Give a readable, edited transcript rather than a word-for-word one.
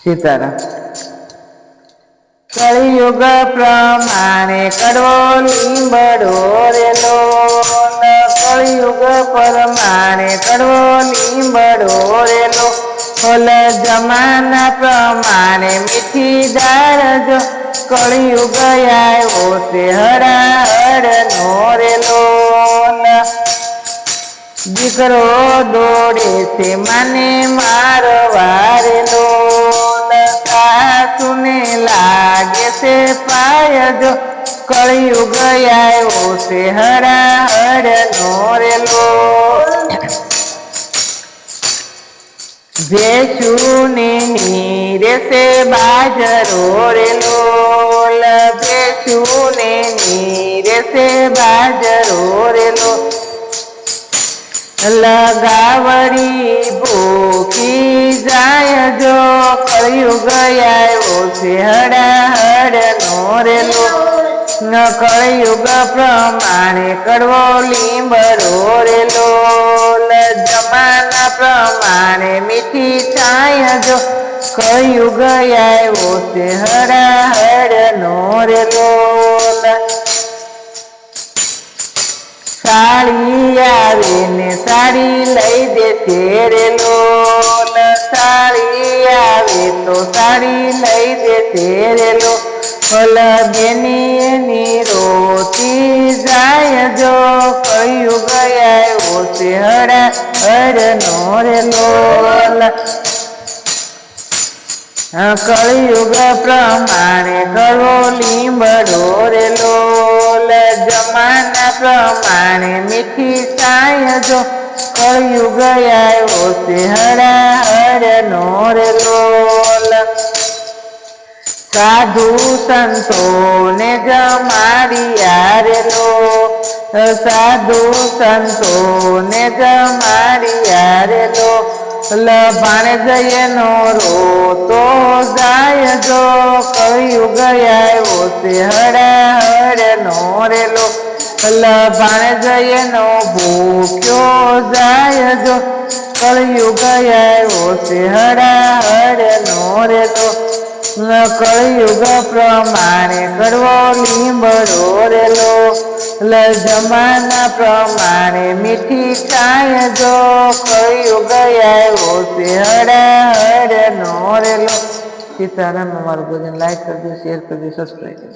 સીતારામ. કળિયુગ પ્રમાણે કડવો લીંબડો રેલો, કળિયુગ પ્રમાણે કડવો લીંબડો રેલો, ઓલ જમાના પ્રમાણે મીઠી દાળ જો, કળિયુગ આવ્યો તે હળહળ નો રેલો. દીકરો દોડે છે માને મારવા રેલો, સાસુને લાગે છે પાય જો, કળિયુગ આવ્યો છે હળહળ નો રેલો. ભેંસુને નીરે છે બાજરો રેલો, ભેંસુને નીરે છે બાજરો રેલો, લગાવડી ભૂખી જાય જો, કળિયુગ આવ્યો છે હળહળ નો રેલો. કળિયુગ પ્રમાણે કડવો લીંબડો રેલો, જમાના પ્રમાણે મીઠી છાય જો, કળિયુગ આવ્યો છે હળહળ નો રેલો. સાડી આવે ને સાડી લઈ દે છે રેલો, સાડી આવે તો સાડી લઈ દે છે રેલો, ઓલ બેની એની રોતી જાય જો, કળિયુગ આવ્યો છે હળહળ નો રેલો. કળિયુગ પ્રમાણે કડવો લીંબડો રેલો, જમાના પ્રમાણે મીઠી છાય જો, કળિયુગ આવ્યો છે હળહળ નો રેલો. સાધુ સંતોને જમાડિયા રેલો, સાધુ સંતોને જમાડિયા રેલો, ભાણેજ નો રોતો જાય જો, કળિયુગ આવ્યો છે હળહળ નો રેલો, ભાણેજ નો ભૂખ્યો જાય જો, કળિયુગ આવ્યો છે હળહળ નો રેલો. કળિયુગ પ્રમાણે કડવો લીંબડો રેલો, જમાના પ્રમાણે મીઠી છાય જો, કળિયુગ આવ્યો છે હળહળ નો રેલો. સીતારામ. અમારું ભજન લાઈક કરજો, શેર કરજો, સબસ્ક્રાઈબ કરજો.